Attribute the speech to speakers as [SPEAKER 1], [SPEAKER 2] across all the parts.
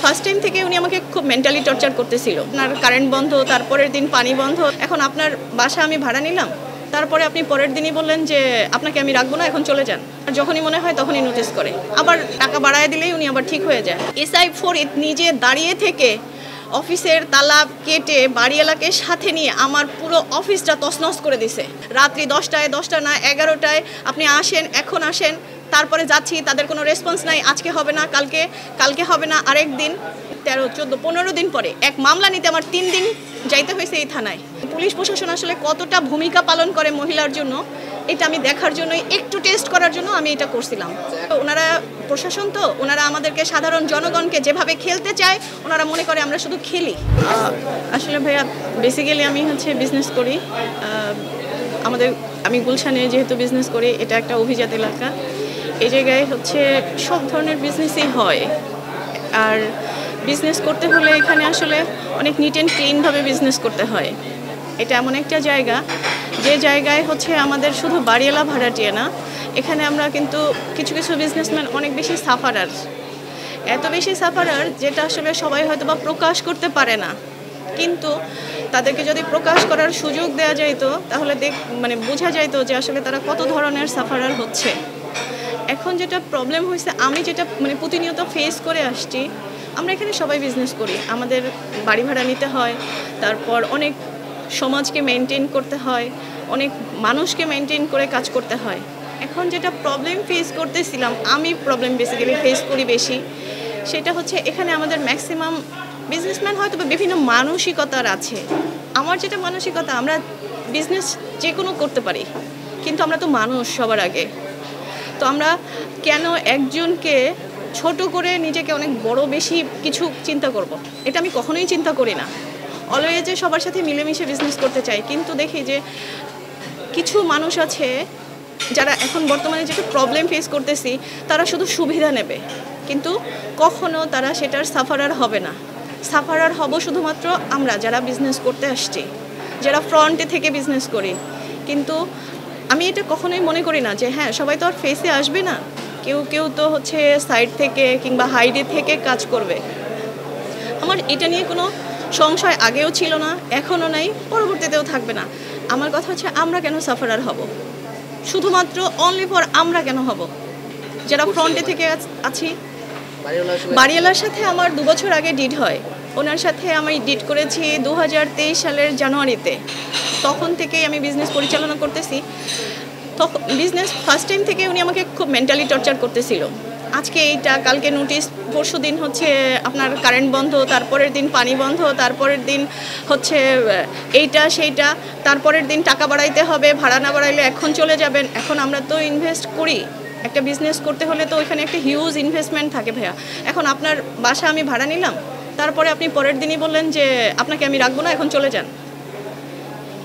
[SPEAKER 1] First time থেকে উনি আমাকে খুব মেন্টালি টর্চার করতেছিল। আপনার কারেন্ট বন্ধ, তারপরের দিন পানি বন্ধ, এখন আপনার বাসা আমি ভাড়া নিলাম, তারপরে আপনি পরের দিনই বললেন যে আপনাকে আমি রাখবো না, এখন চলে যান। আর যখনই মনে হয় তখনই নোটিস করে, আবার টাকা বাড়ায় দিলেই উনি আবার ঠিক হয়ে যায়। এসআই ফরিদ নিজে দাঁড়িয়ে থেকে অফিসের তালা কেটে বাড়িওয়ালাকে সাথে নিয়ে আমার পুরো অফিসটা তছনছ করে দিছে। রাত্রি 10টায়, 10টা না 11টায় আপনি আসেন, এখন আসেন, তারপরে যাচ্ছি, তাদের কোনো রেসপন্স নাই। আজকে হবে না, কালকে হবে না, আরেক দিন, 13, 14, 15 দিন পরে এক মামলা নিতে আমার 3 দিন যাইতে হয়েছে এই থানায়। পুলিশ প্রশাসন আসলে কতটা ভূমিকা পালন করে মহিলার জন্য, এটা আমি দেখার জন্যই, একটু টেস্ট করার জন্য আমি এটা করছিলাম। ওনারা প্রশাসন তো, ওনারা আমাদেরকে সাধারণ জনগণকে যেভাবে খেলতে চায়, ওনারা মনে করে আমরা শুধু খেলি। আসলে ভাইয়া বেসিক্যালি আমি বিজনেস করি। আমি গুলশানে যেহেতু বিজনেস করি, এটা একটা অভিজাত এলাকা। এই জায়গায় সব ধরনের বিজনেসই হয়। আর বিজনেস করতে হলে এখানে আসলে অনেক নিট অ্যান্ড ক্লিনভাবে বিজনেস করতে হয়। এটা এমন একটা জায়গা, যে জায়গায় আমাদের শুধু বাড়িওয়ালা ভাড়াটিয়া না, এখানে আমরা কিন্তু কিছু কিছু বিজনেসম্যান অনেক বেশি সাফারার, এত বেশি সাফারার যেটা আসলে সবাই হয়তো বা প্রকাশ করতে পারে না। কিন্তু তাদেরকে যদি প্রকাশ করার সুযোগ দেওয়া যাইতো, তাহলে বোঝা যাইতো যে আসলে তারা কত ধরনের সাফারার হচ্ছে। এখন যেটা প্রবলেম হয়েছে, আমি যেটা প্রতিনিয়ত ফেস করে আসছি, আমরা এখানে সবাই বিজনেস করি, আমাদের বাড়ি ভাড়া নিতে হয়, তারপর অনেক সমাজকে মেনটেন করতে হয়, অনেক মানুষকে মেনটেন করে কাজ করতে হয়। এখন যেটা প্রবলেম ফেস করতেছিলাম, আমি প্রবলেম বেসিক্যালি ফেস করি বেশি, সেটা এখানে আমাদের ম্যাক্সিমাম বিজনেসম্যান হয়তো বিভিন্ন মানসিকতার আছে। আমার যেটা মানসিকতা, আমরা বিজনেস যে কোনো করতে পারি, কিন্তু আমরা তো মানুষ সবার আগে। তো আমরা কেন একজনকে ছোট করে নিজেকে অনেক বড় বেশি কিছু চিন্তা করব, এটা আমি কখনোই চিন্তা করি না। অলওয়েজ সবার সাথে মিলেমিশে বিজনেস করতে চাই। কিন্তু দেখি যে কিছু মানুষ আছে যারা এখন বর্তমানে যেটা প্রবলেম ফেস করতেছি, তারা শুধু সুবিধা নেবে, কিন্তু কখনো তারা সেটার সাফারার হবে না। সাফারার হব শুধুমাত্র আমরা যারা বিজনেস করতে আসছি, যারা ফ্রন্টে থেকে বিজনেস করি। কিন্তু আমি এটা কখনোই মনে করি না যে হ্যাঁ সবাই তো আর ফেসে আসবে না, কেউ কেউ তো সাইড থেকে কিংবা হাইডে থেকে কাজ করবে। আমার এটা নিয়ে কোনো সংশয় আগেও ছিল না, এখনও নাই, পরবর্তীতেও থাকবে না। আমার কথা আমরা কেন সাফারার হব, শুধুমাত্র অনলি ফর আমরা কেন হব যারা ফ্রন্টে থেকে আছি। বাড়িওয়ালার সাথে আমার 2 বছর আগে ডিড হয়, ওনার সাথে আমি ডিড করেছি 2023 সালের জানুয়ারিতে। তখন থেকেই আমি বিজনেস পরিচালনা করতেছি। তখন বিজনেস ফার্স্ট টাইম থেকে উনি আমাকে খুব মেন্টালি টর্চার করতেছিল। আজকে এইটা, কালকে নোটিশ, পরশু দিন আপনার কারেন্ট বন্ধ, তারপরের দিন পানি বন্ধ, তারপরের দিন এইটা সেইটা, তারপরের দিন টাকা বাড়াইতে হবে, ভাড়া না বাড়াইলে এখন চলে যাবেন। এখন আমরা তো ইনভেস্ট করি, একটা বিজনেস করতে হলে তো ওইখানে একটা হিউজ ইনভেস্টমেন্ট থাকে ভাইয়া। এখন আপনার বাসা আমি ভাড়া নিলাম, তারপরে আপনি পরের দিনই বললেন যে আপনাকে আমি রাখবো না, এখন চলে যান।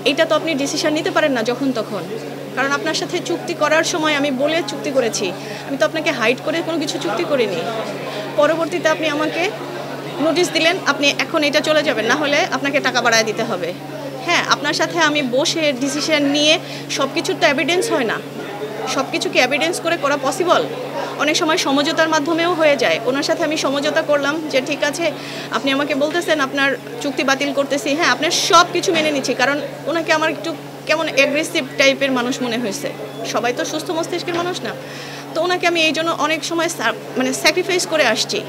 [SPEAKER 1] এইটা তো আপনি ডিসিশন নিতে পারেন না যখন তখন, কারণ আপনার সাথে চুক্তি করার সময় আমি বলে চুক্তি করেছি, আমি তো আপনাকে হাইড করে কোনো কিছু চুক্তি করিনি। পরবর্তীতে আপনি আমাকে নোটিশ দিলেন আপনি এখন এটা চলে যাবেন, না হলে আপনাকে টাকা বাড়ায় দিতে হবে। হ্যাঁ, আপনার সাথে আমি বসে ডিসিশন নিয়ে সব কিছুর তো এভিডেন্স হয় না, সব কিছুকে এভিডেন্স করে করা পসিবল? অনেক সময় সমঝোতার মাধ্যমেও হয়ে যায়। ওনার সাথে আমি সমঝোতা করলাম যে ঠিক আছে, আপনি আমাকে বলতেছেন আপনার চুক্তি বাতিল করতেছি, হ্যাঁ আপনার সব কিছু মেনে নিচ্ছি। কারণ ওনাকে আমার একটু কেমন অ্যাগ্রেসিভ টাইপের মানুষ মনে হয়েছে, সবাই তো সুস্থ মস্তিষ্কের মানুষ না। তো ওনাকে আমি এই জন্য অনেক সময় স্যাক্রিফাইস করে আসছি।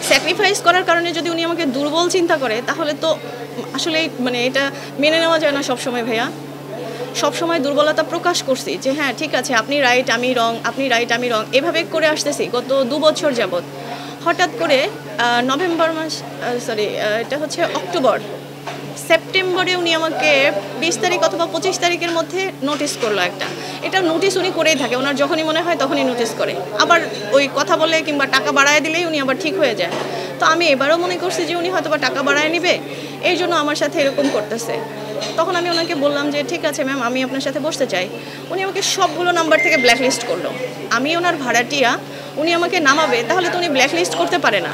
[SPEAKER 1] স্যাক্রিফাইস করার কারণে যদি উনি আমাকে দুর্বল চিন্তা করে, তাহলে তো আসলে এটা মেনে নেওয়া যায় না সবসময় ভাইয়া। সবসময় দুর্বলতা প্রকাশ করছি যে হ্যাঁ ঠিক আছে, আপনি রাইট আমি রং, আপনি রাইট আমি রং, এভাবে করে আসতেছি গত 2 বছর যাবৎ। হঠাৎ করে এটা অক্টোবর, সেপ্টেম্বরে উনি আমাকে 20 তারিখ অথবা 25 তারিখের মধ্যে নোটিশ করলো একটা। এটা নোটিশ উনি করেই থাকে, ওনার যখনই মনে হয় তখনই নোটিশ করে, আবার ওই কথা বলে কিংবা টাকা বাড়ায় দিলেই উনি আবার ঠিক হয়ে যায়। তো আমি এবারও মনে করছি যে উনি হয়তো বা টাকা বাড়ায় নেবে, এই জন্য আমার সাথে এরকম করতেছে। তখন আমি ওনাকে বললাম যে ঠিক আছে ম্যাম, আমি আপনার সাথে বসতে চাই। উনি আমাকে সবগুলো নাম্বার থেকে ব্ল্যাকলিস্ট করলো। আমি ওনার ভাড়াটিয়া, উনি আমাকে নামাবে, তাহলে তো উনি ব্ল্যাকলিস্ট করতে পারে না।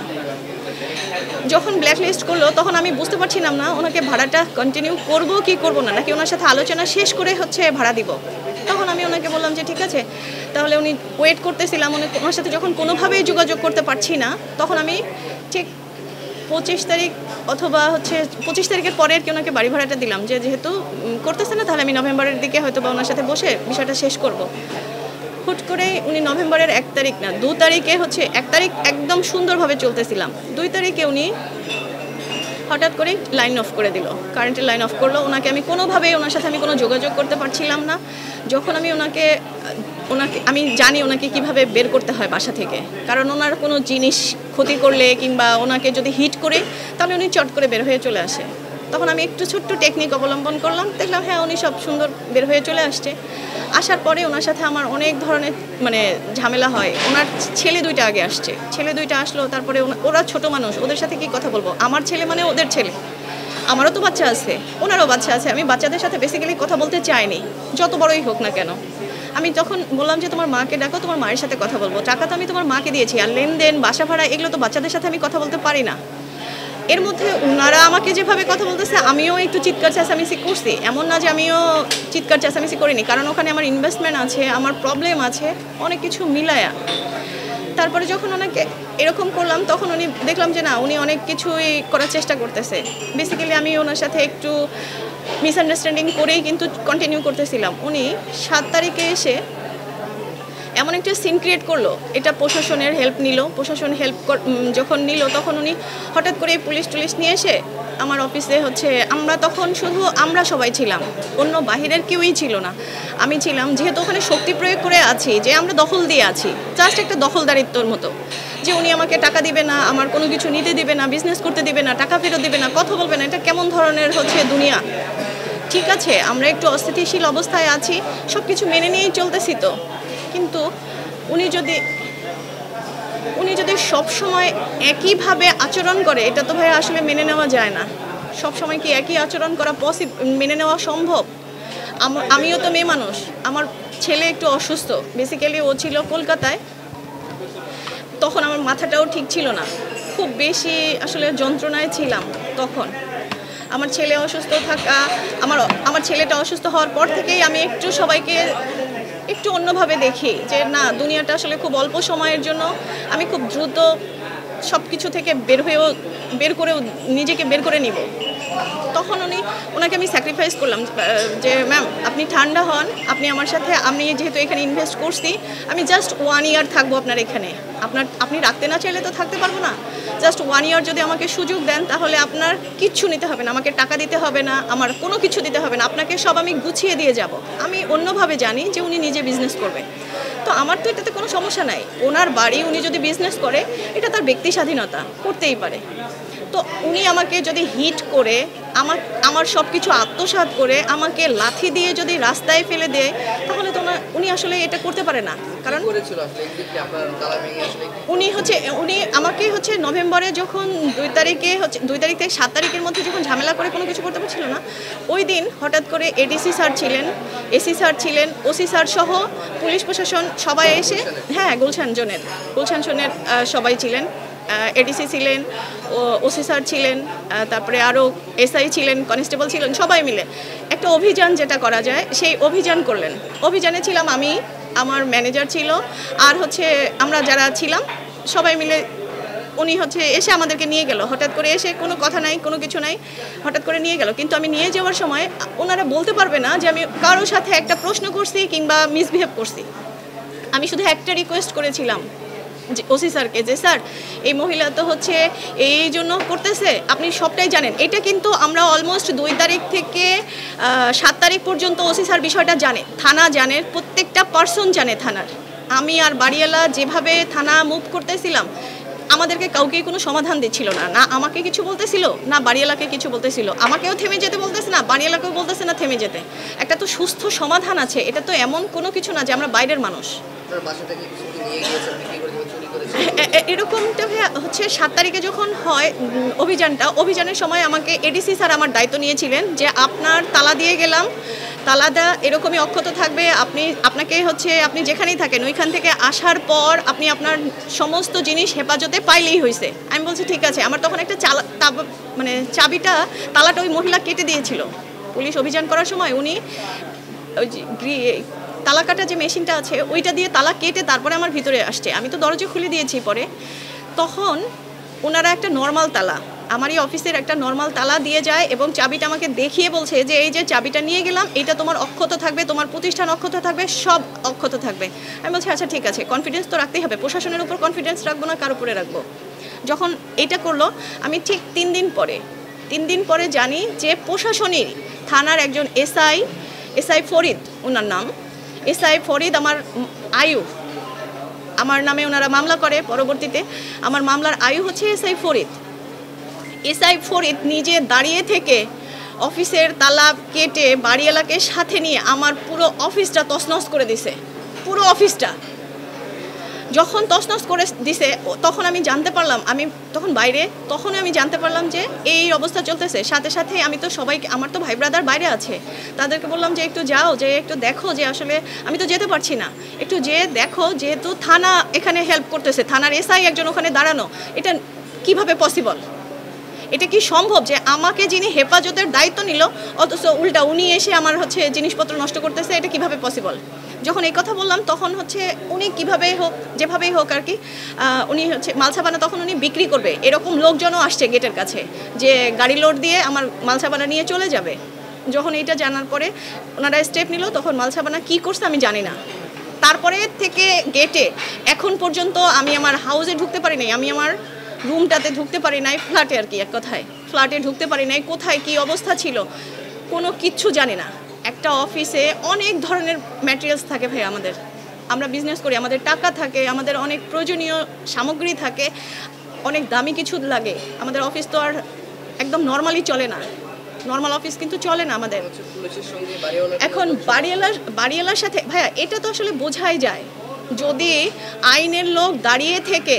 [SPEAKER 1] যখন ব্ল্যাকলিস্ট করলো তখন আমি বুঝতে পারছিলাম না ওনাকে ভাড়াটা কন্টিনিউ করব কি করব না, নাকি ওনার সাথে আলোচনা শেষ করে ভাড়া দিব। তখন আমি ওনাকে বললাম যে ঠিক আছে, তাহলে উনি ওয়েট করতেছিলাম, ওনার সাথে যখন কোনোভাবেই যোগাযোগ করতে পারছি না, তখন আমি ঠিক 25 তারিখ অথবা হচ্ছে 25 তারিখের পরে আর কি ওনাকে বাড়ি ভাড়াটা দিলাম, যে যেহেতু করতেছে না তাহলে আমি নভেম্বরের দিকে হয়তো বা ওনার সাথে বসে বিষয়টা শেষ করব। হুট করে উনি নভেম্বরের 1 তারিখ না 2 তারিখে হচ্ছে 1 তারিখ একদম সুন্দরভাবে চলতেছিলাম, 2 তারিখে উনি হঠাৎ করে লাইন অফ করে দিল, কারেন্টের লাইন অফ করলো। ওনাকে আমি কোনোভাবেই ওনার সাথে আমি কোনো যোগাযোগ করতে পারছিলাম না। যখন আমি ওনাকে আমি জানি ওনাকে কিভাবে বের করতে হয় বাসা থেকে, কারণ ওনার কোনো জিনিস ক্ষতি করলে কিংবা ওনাকে যদি হিট করে তাহলে উনি চট করে বের হয়ে চলে আসে। তখন আমি একটু ছোট্ট টেকনিক অবলম্বন করলাম, দেখলাম হ্যাঁ উনি সব সুন্দর বের হয়ে চলে আসছে। আসার পরে ওনার সাথে আমার অনেক ধরনের ঝামেলা হয়। ওনার ছেলে 2টা আগে আসছে, ছেলে 2টা আসলো, তারপরে ওরা ছোট মানুষ, ওদের সাথে কি কথা বলবো? আমার ছেলে মানে ওদের ছেলে, আমারও তো বাচ্চা আছে, ওনারও বাচ্চা আছে। আমি বাচ্চাদের সাথে বেসিক্যালি কথা বলতে চাইনি, যত বড়ই হোক না কেন। আমি তখন বললাম যে তোমার মাকে ডাকো, তোমার মায়ের সাথে কথা বলবো, টাকা তো আমি তোমার মাকে দিয়েছি, আর লেনদেন বাসা ভাড়া এগুলো তো বাচ্চাদের সাথে আমি কথা বলতে পারি না। এর মধ্যে ওনারা আমাকে যেভাবে কথা বলতেছে আমিও একটু চিৎকার চেঁচামেচি করছি, এমন না যে আমিও চিৎকার চেঁচামেচি করিনি, কারণ ওখানে আমার ইনভেস্টমেন্ট আছে, আমার প্রবলেম আছে, অনেক কিছু মিলায়া। তারপরে যখন ওনাকে এরকম করলাম তখন উনি দেখলাম যে না, উনি অনেক কিছুই করার চেষ্টা করতেছে। বেসিক্যালি আমি ওনার সাথে একটু মিসআন্ডারস্ট্যান্ডিং করেই কিন্তু কন্টিনিউ করতেছিলাম। উনি 7 তারিখে এসে এমন একটা সিন ক্রিয়েট করলো, এটা প্রশাসনের হেল্প নিল। প্রশাসন হেল্প যখন নিল তখন উনি হঠাৎ করে পুলিশ টুলিশ নিয়ে এসে আমার অফিসে হচ্ছে, আমরা তখন শুধু আমরা সবাই ছিলাম, অন্য বাহিরের কেউই ছিল না, আমি ছিলাম। যেহেতু ওখানে শক্তি প্রয়োগ করে আছি, যে আমরা দখল দিয়ে আছি, জাস্ট একটা দখলদারিত্বর মতো, যে উনি আমাকে টাকা দিবে না, আমার কোনো কিছু নিতে দিবে না, বিজনেস করতে দিবে না, টাকা ফেরত দিবে না, কথা বলবে না। এটা কেমন ধরনের হচ্ছে দুনিয়া? ঠিক আছে, আমরা একটু অস্থিতিশীল অবস্থায় আছি, সব কিছু মেনে নিয়েই চলতেছি তো, কিন্তু উনি যদি সব সময় একইভাবে আচরণ করে, এটা তো ভাই আসলে মেনে নেওয়া যায় না। সব সময় কি একই আচরণ করা মেনে নেওয়া সম্ভব? আমিও তো মেয়ে মানুষ, আমার ছেলে একটু অসুস্থ, বেসিক্যালি ও ছিল কলকাতায়, তখন আমার মাথাটাও ঠিক ছিল না, খুব বেশি আসলে যন্ত্রণায় ছিলাম তখন। আমার ছেলে অসুস্থ থাকা, আমার ছেলেটা অসুস্থ হওয়ার পর থেকেই আমি একটু সবাইকে একটু অন্যভাবে দেখি, যে না, দুনিয়াটা আসলে খুব অল্প সময়ের জন্য, আমি খুব দ্রুত সব কিছু থেকে নিজেকে বের করে নিব। তখন ওনাকে আমি স্যাক্রিফাইস করলাম যে ম্যাম আপনি ঠান্ডা হন, আপনি আমার সাথে, আমি যেহেতু এখানে ইনভেস্ট করছি, আমি জাস্ট 1 ইয়ার থাকবো আপনার এখানে, আপনি রাখতে না চাইলে তো থাকতে পারবো না, জাস্ট 1 ইয়ার যদি আমাকে সুযোগ দেন তাহলে আপনার কিচ্ছু নিতে হবে না, আমাকে টাকা দিতে হবে না, আমার কোনো কিছু দিতে হবে না, আপনাকে সব আমি গুছিয়ে দিয়ে যাব। আমি অন্যভাবে জানি যে উনি নিজে বিজনেস করবে, তো আমার তো এটাতে কোনো সমস্যা নাই। ওনার বাড়ি, উনি যদি বিজনেস করে এটা তার ব্যক্তি স্বাধীনতা, করতেই পারে। তো উনি আমাকে যদি হিট করে, আমার সব কিছু আত্মসাৎ করে, আমাকে লাথি দিয়ে যদি রাস্তায় ফেলে দেয়, তাহলে তো উনি আসলে এটা করতে পারে না। কারণ উনি আমাকে হচ্ছে নভেম্বরে যখন 2 তারিখ থেকে 7 তারিখের মধ্যে যখন ঝামেলা করে কোনো কিছু করতে পারছিল না, ওই দিন হঠাৎ করে এডিসি স্যার ছিলেন, এসি স্যার ছিলেন, ওসি স্যার সহ পুলিশ প্রশাসন সবাই এসে, হ্যাঁ গুলশান জোনের সবাই ছিলেন, এডিসি ছিলেন, ওসি স্যার ছিলেন, তারপরে আরও এসআই ছিলেন, কনস্টেবল ছিলেন, সবাই মিলে একটা অভিযান যেটা করা যায় সেই অভিযান করলেন। অভিযানে ছিলাম আমি, আমার ম্যানেজার ছিল, আর হচ্ছে আমরা যারা ছিলাম সবাই মিলে। উনি হচ্ছে এসে আমাদেরকে নিয়ে গেল, হঠাৎ করে এসে, কোনো কথা নাই, কোনো কিছু নাই, হঠাৎ করে নিয়ে গেল। কিন্তু আমি নিয়ে যাওয়ার সময় ওনারা বলতে পারবে না যে আমি কারোর সাথে একটা প্রশ্ন করছি কিংবা মিসবিহেভ করছি। আমি শুধু একটা রিকোয়েস্ট করেছিলাম যে ওসি স্যারকে, যে স্যার এই মহিলা তো হচ্ছে এই জন্য করতেছে, আপনি সবটাই জানেন। এটা কিন্তু আমরা অলমোস্ট 2 তারিখ থেকে 7 তারিখ পর্যন্ত ওসি স্যার বিষয়টা জানে, থানা জানে, প্রত্যেকটা পার্সন জানে থানার। আমি আর বাড়িওয়ালা যেভাবে থানা মুভ করতেছিলাম, আমাদেরকে কাউকেই কোনো সমাধান দিচ্ছিল না, না আমাকে কিছু বলতেছিল, না বাড়িওয়ালাকে কিছু বলতেছিল, আমাকেও থেমে যেতে বলতেছে না, বাড়িওয়ালাকেও বলতেছে না থেমে যেতে। একটা তো সুস্থ সমাধান আছে, এটা তো এমন কোনো কিছু না যে আমরা বাইরের মানুষ। এরকমটা হচ্ছে 7 তারিখে যখন হয় অভিযানের সময় আমাকে এডিসি স্যার আমার দায়িত্ব নিয়েছিলেন যে আপনার তালা দিয়ে গেলাম, তালাটা এরকমই অক্ষত থাকবে, আপনাকে হচ্ছে আপনি যেখানেই থাকেন ওইখান থেকে আসার পর আপনি আপনার সমস্ত জিনিস হেফাজতে পাইলেই হয়েছে। আমি বলছি ঠিক আছে। আমার তখন একটা চাবিটা, তালাটা ওই মহিলা কেটে দিয়েছিল। পুলিশ অভিযান করার সময় উনি তালা কাটা যে মেশিনটা আছে ওইটা দিয়ে তালা কেটে তারপরে আমার ভিতরে আসছে। আমি তো দরজা খুলে দিয়েছি পরে। তখন ওনারা একটা নর্মাল তালা, আমার এই অফিসের একটা নর্মাল তালা দিয়ে যায় এবং চাবিটা আমাকে দেখিয়ে বলছে যে এই যে চাবিটা নিয়ে গেলাম, এটা তোমার অক্ষত থাকবে, তোমার প্রতিষ্ঠান অক্ষত থাকবে, সব অক্ষত থাকবে। আমি বলছি আচ্ছা ঠিক আছে, কনফিডেন্স তো রাখতেই হবে, প্রশাসনের উপর কনফিডেন্স রাখবো না কার উপরে রাখবো। যখন এটা করলো আমি ঠিক 3 দিন পরে জানি যে প্রশাসনিক থানার একজন এসআই ফরিদ, ওনার নাম এসআই ফরিদ, আমার নামে ওনারা মামলা করে। পরবর্তীতে আমার মামলার আয়ু হচ্ছে এসআই ফরিদ নিজে দাঁড়িয়ে থেকে অফিসের তালা কেটে বাড়িওয়ালাকে সাথে নিয়ে আমার পুরো অফিসটা তছনছ করে দিছে। পুরো অফিসটা যখন তছনছ করে দিছে তখন আমি জানতে পারলাম, আমি তখন বাইরে, তখন আমি জানতে পারলাম যে এই অবস্থা চলতেছে। সাথে সাথে আমি তো সবাইকে, আমার তো ভাই ব্রাদার বাইরে আছে, তাদেরকে বললাম যে একটু যাও, যে একটু দেখো যে আসলে আমি তো যেতে পারছি না, একটু যে দেখো, যেহেতু থানা এখানে হেল্প করতেছে, থানার এসআই একজন ওখানে দাঁড়ানো, এটা কিভাবে পসিবল? এটা কি সম্ভব যে আমাকে যিনি হেফাজতের দায়িত্ব নিল অথচ উল্টা উনি এসে আমার জিনিসপত্র নষ্ট করতেছে? এটা কিভাবে পসিবল? যখন এই কথা বললাম তখন উনি কিভাবেই হোক, যেভাবেই হোক আর কি, উনি মালসাবানা তখন উনি বিক্রি করবে, এরকম লোকজনও আসছে গেটের কাছে যে গাড়ি লোড দিয়ে আমার মালসাবানা নিয়ে চলে যাবে। যখন এইটা জানার পরে ওনারা স্টেপ নিল, তখন মালসাবানা কি করছে আমি জানি না। তারপরে থেকে গেটে এখন পর্যন্ত আমি আমার হাউসে ঢুকতে পারি নাই, আমি আমার রুমটাতে ঢুকতে পারি নাই, ফ্ল্যাটে আর কি, এক কথায় ফ্ল্যাটে ঢুকতে পারি নাই। কোথায় কি অবস্থা ছিল কোনো কিচ্ছু জানি না। একটা অফিসে অনেক ধরনের ম্যাটেরিয়ালস থাকে ভাই, আমরা বিজনেস করি, আমাদের টাকা থাকে, আমাদের অনেক প্রয়োজনীয় সামগ্রী থাকে, অনেক দামি কিছু লাগে। আমাদের অফিস তো আর একদম নর্মালি চলে না, নর্মাল অফিস কিন্তু চলে না আমাদের। এখন বাড়িওয়ালার সাথে ভাইয়া এটা তো আসলে বোঝাই যায়, যদি আইনের লোক দাঁড়িয়ে থেকে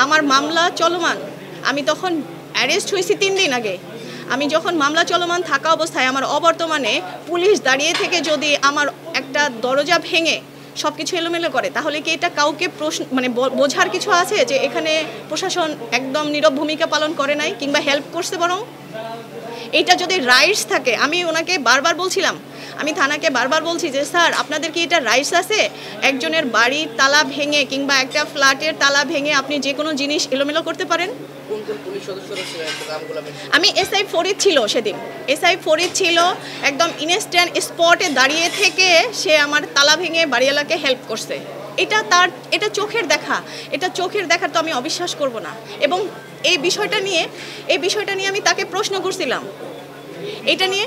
[SPEAKER 1] আমার মামলা চলমান, আমি তখন অ্যারেস্ট হয়েছি 3 দিন আগে, আমি যখন মামলা চলমান থাকা অবস্থায় আমার অবর্তমানে পুলিশ দাঁড়িয়ে থেকে যদি আমার একটা দরজা ভেঙে সব কিছু এলোমেলো করে, তাহলে কি এটা কাউকে বোঝার কিছু আছে যে এখানে প্রশাসন একদম নীরব ভূমিকা পালন করে নাই কিংবা হেল্প করছে? বরং এটা যদি রাইটস থাকে, আমি ওনাকে বারবার বলছিলাম, আমি থানাকে বারবার বলছি যে স্যার আপনাদের কি এটা রাইটস আছে একজনের বাড়ির তালা ভেঙে কিংবা একটা ফ্ল্যাটের তালা ভেঙে আপনি যে কোনো জিনিস এলোমেলো করতে পারেন? আমি এসআই ফরিদ ছিল সেদিন, এসআই ফরিদ ছিল একদম ইনস্ট্যান্ট স্পটে দাঁড়িয়ে থেকে সে আমার তালা ভেঙে বাড়িওয়ালাকে হেল্প করছে। এটা চোখের দেখা তো আমি অবিশ্বাস করব না। এবং এই বিষয়টা নিয়ে আমি তাকে প্রশ্ন করছিলাম, এটা নিয়ে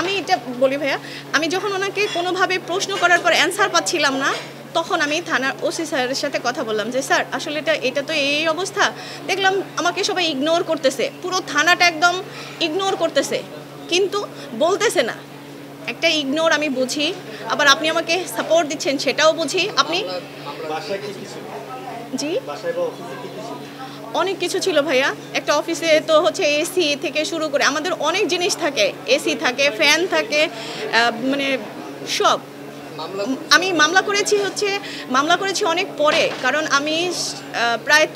[SPEAKER 1] আমি এটা বলি ভাইয়া, আমি যখন ওনাকে কোনোভাবে প্রশ্ন করার পর অ্যান্সার পাচ্ছিলাম না, তখন আমি থানার ওসি স্যারের সাথে কথা বললাম যে স্যার আসলে এটা তো এই অবস্থা, দেখলাম আমাকে সবাই ইগনোর করতেছে, পুরো থানাটা একদম ইগনোর করতেছে, কিন্তু বলতেছে না। একটা ইগনোর আমি বুঝি, আবার আপনি আমাকে সাপোর্ট দিচ্ছেন সেটাও বুঝি। আপনি জি অনেক কিছু ছিল ভাইয়া, একটা অফিসে তো এসি থেকে শুরু করে আমাদের অনেক জিনিস থাকে, এসি থাকে, ফ্যান থাকে, মানে সব। আমি মামলা করেছি অনেক পরে, কারণ আমি প্রায়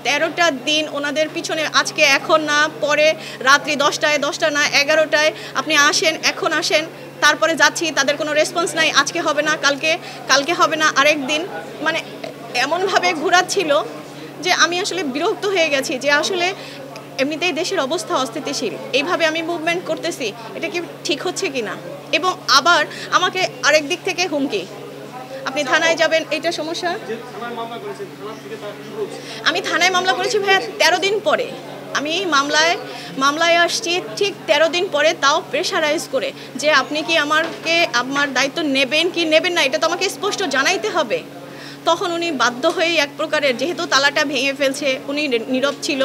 [SPEAKER 1] 13টা দিন ওনাদের পিছনে, আজকে এখন না পরে রাত্রি 10টা না 11টায় আপনি আসেন, এখন আসেন, তারপরে যাচ্ছি, তাদের কোনো রেসপন্স নাই, আজকে হবে না, কালকে হবে না, আরেক দিন, মানে এমনভাবে ঘোরাচ্ছিল যে আমি আসলে বিরক্ত হয়ে গেছি যে আসলে এমনিতেই দেশের অবস্থা অস্থিতিশীল, এইভাবে আমি মুভমেন্ট করতেছি, এটা কি ঠিক হচ্ছে কি না? এবং আবার আমাকে আরেক দিক থেকে হুমকি, আপনি থানায় যাবেন, এটা সমস্যা। আমি থানায় মামলা করেছি ভাইয়া 13 দিন পরে, আমি এই মামলায় আসছি ঠিক 13 দিন পরে, তাও প্রেশারাইজ করে যে আপনি কি আমার দায়িত্ব নেবেন কি নেবেন না, এটা তো আমাকে স্পষ্ট জানাইতে হবে। তখন উনি বাধ্য হয়ে এক প্রকারের, যেহেতু তালাটা ভেঙে ফেলছে, উনি নীরব ছিল,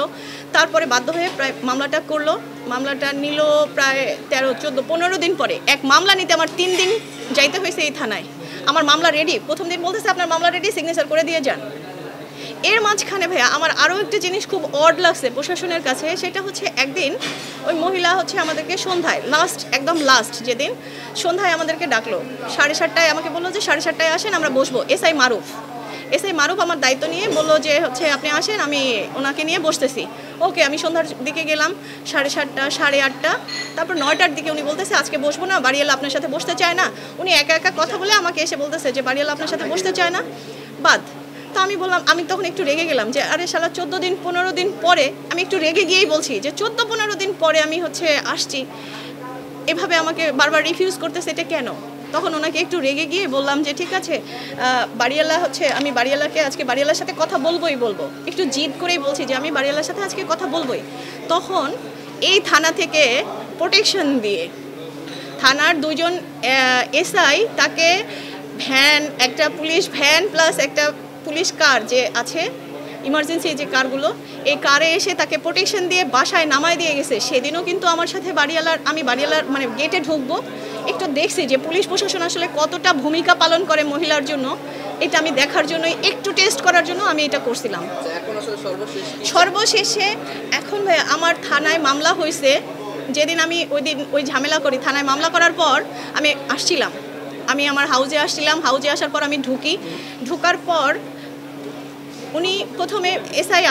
[SPEAKER 1] তারপরে বাধ্য হয়ে প্রায় মামলাটা করলো। মামলাটা নিল প্রায় 13, 14, 15 দিন পরে। এক মামলা নিতে আমার 3 দিন যাইতে হয়েছে এই থানায়। আমার মামলা রেডি, প্রথম দিন বলতেছে আপনার মামলা রেডি, সিগনেচার করে দিয়ে যান। এর মাঝখানে ভাইয়া আমার আরও একটা জিনিস খুব অড লাগছে প্রশাসনের কাছে, সেটা একদিন ওই মহিলা আমাদেরকে সন্ধ্যায় একদম লাস্ট যেদিন সন্ধ্যায় আমাদেরকে ডাকলো 7:30টায়, আমাকে বললো যে 7:30টায় আসেন, আমরা বসবো। এসআই মারুফ আমার দায়িত্ব নিয়ে বললো যে হচ্ছে আপনি আসেন, আমি ওনাকে নিয়ে বসতেছি। ওকে, আমি সন্ধ্যার দিকে গেলাম, 7:30 8:30, তারপর 9টার দিকে উনি বলতেছে আজকে বসবো না, বাড়িওয়ালা আপনার সাথে বসতে চায় না। উনি একা একা কথা বলে আমাকে এসে বলতেছে যে বাড়িওয়ালা আপনার সাথে বসতে চায় না, বাদ। তো আমি বললাম, আমি তখন একটু রেগে গেলাম যে আরে শালা 14 দিন 15 দিন পরে, আমি একটু রেগে গিয়েই বলছি যে 14-15 দিন পরে আমি হচ্ছে আসছি, এভাবে আমাকে বারবার রিফিউজ করতেছে, এটা কেন? তখন ওনাকে একটু রেগে গিয়ে বললাম যে ঠিক আছে, বাড়িওয়ালা হচ্ছে, আমি বাড়িওয়ালাকে আজকে বাড়িওয়ালার সাথে কথা বলবো, একটু জিদ করেই বলছি যে আমি বাড়িওয়ালার সাথে আজকে কথা বলবোই। তখন এই থানা থেকে প্রোটেকশন দিয়ে থানার 2জন এসআই তাকে ভ্যান, একটা পুলিশ ভ্যান প্লাস একটা পুলিশ কার যে আছে ইমার্জেন্সি যে কারগুলো, এই কারে এসে তাকে প্রোটেকশন দিয়ে বাসায় নামায় দিয়ে গেছে। সেদিনও কিন্তু আমার সাথে আমি বাড়িওয়ালার মানে গেটে ঢুকবো, একটু দেখছি যে পুলিশ প্রশাসন আসলে কতটা ভূমিকা পালন করে মহিলার জন্য, এটা আমি দেখার জন্য, একটু টেস্ট করার জন্য আমি এটা করছিলাম। সর্বশেষে এখন আমার থানায় মামলা হয়েছে। যেদিন আমি ওই ঝামেলা করি, থানায় মামলা করার পর আমি আসছিলাম, আমি আমার হাউজে আসছিলাম। হাউজে আসার পর আমি ঢুকার পর উনি প্রথমে এসআই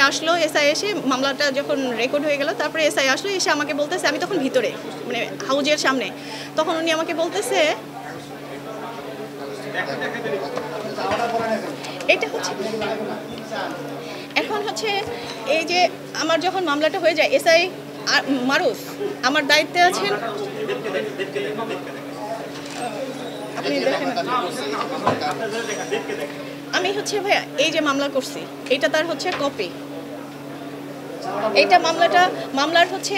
[SPEAKER 1] আসলো, এসআই এসে মামলাটা যখন রেকর্ড হয়ে গেল, তারপরে এসআই আসলো, এসে আমাকে বলতেছে, আমি তখন ভিতরে মানে হাউজের সামনে, তখন উনি আমাকে বলতেছে এটা হচ্ছে এখন হচ্ছে এই যে আমার যখন মামলাটা হয়ে যায়, এসআই মারুফ আমার দায়িত্বে আছেন, আপনি দেখেন আমি হচ্ছে ভাইয়া এই যে মামলা করছি, এটা তার হচ্ছে কপি। এইটা মামলার হচ্ছে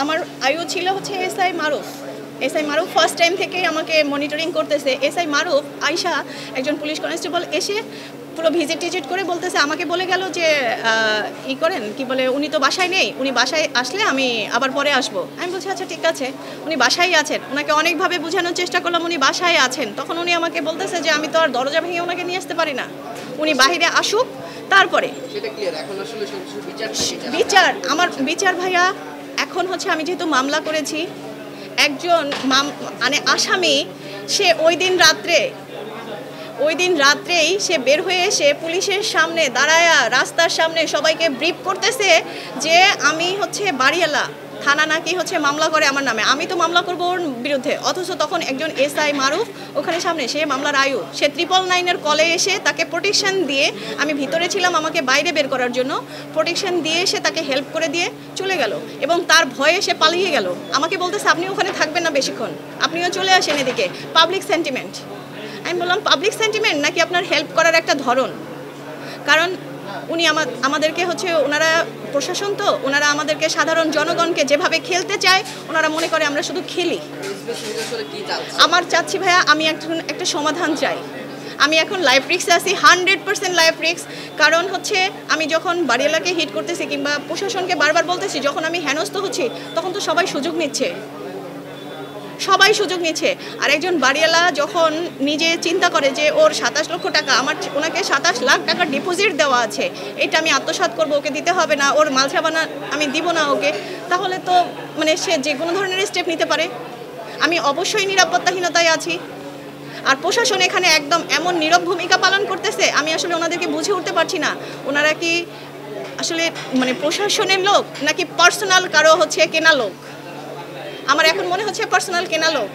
[SPEAKER 1] আমার আয়ু ছিল হচ্ছে এসআই মারুফ ফার্স্ট টাইম থেকেই আমাকে মনিটরিং করতেছে। এসআই মারুফ আয়শা একজন পুলিশ কনস্টেবল এসে পুরো ভিজিট করে বলতেছে, আমাকে বলে গেল যে কি বলে উনি তো বাসায় নেই, উনি বাসায় আসলে আমি আবার পরে আসবো। আমি বলছি আচ্ছা ঠিক আছে, উনি বাসায় আছেন। ওনাকে অনেকভাবে বোঝানোর চেষ্টা করলাম উনি বাসায় আছেন। তখন উনি আমাকে বলতেছে যে আমি তো আর দরজা ভেঙে ওনাকে নিয়ে আসতে পারি না, উনি বাহিরে আসুক তারপরে বিচার ভাইয়া। এখন হচ্ছে আমি যেহেতু মামলা করেছি, একজন মানে আসামি, সে ওই দিন রাত্রেই সে বের হয়ে এসে পুলিশের সামনে দাঁড়ায়া রাস্তার সামনে সবাইকে ব্রিফ করতেছে যে আমি হচ্ছে বাড়িওয়ালা, থানা নাকি হচ্ছে মামলা করে আমার নামে, আমি তো মামলা করবো ওর বিরুদ্ধে। অথচ তখন একজন এসআই মারুফ ওখানে সামনে, সে মামলার আয়ু, সে 999-এর কলে এসে তাকে প্রোটেকশন দিয়ে, আমি ভিতরে ছিলাম আমাকে বাইরে বের করার জন্য, প্রোটেকশন দিয়ে এসে তাকে হেল্প করে দিয়ে চলে গেল এবং তার ভয়ে সে পালিয়ে গেল। আমাকে বলতেছে আপনি ওখানে থাকবেন না বেশিক্ষণ, আপনিও চলে আসেন এদিকে, পাবলিক সেন্টিমেন্ট। আমি বললাম পাবলিক সেন্টিমেন্ট নাকি আপনার হেল্প করার একটা ধরন? কারণ উনি আমাদেরকে হচ্ছে, ওনারা প্রশাসন তো, ওনারা আমাদেরকে সাধারণ জনগণকে যেভাবে খেলতে চায়, ওনারা মনে করে আমরা শুধু খেলি। আমার চাচ্ছি ভাইয়া, আমি একটা সমাধান চাই। আমি এখন লাইফ রিস্কে আছি, 100% লাইফ রিস্ক। কারণ হচ্ছে আমি যখন বাড়িওয়ালাকে হিট করতেছি কিংবা প্রশাসনকে বারবার বলতেছি, যখন আমি হেনস্থ হচ্ছি তখন তো সবাই সুযোগ নিচ্ছে। আর একজন বাড়িওয়ালা যখন নিজে চিন্তা করে যে ওর 27 লক্ষ টাকা, ওনাকে 27 লাখ টাকা ডিপোজিট দেওয়া আছে, এটা আমি আত্মসাৎ করবো, ওকে দিতে হবে না, ওর মালসাবানা আমি দিব না ওকে, তাহলে তো মানে সে যে কোনো ধরনের স্টেপ নিতে পারে। আমি অবশ্যই নিরাপত্তাহীনতায় আছি। আর প্রশাসন এখানে একদম এমন নীরব ভূমিকা পালন করতেছে, আমি আসলে ওনাদেরকে বুঝে উঠতে পারছি না, ওনারা কি আসলে মানে প্রশাসনের লোক নাকি পার্সোনাল কারো হচ্ছে কেনা লোক। আমার এখন মনে হচ্ছে পার্সোনাল কেনা লোক।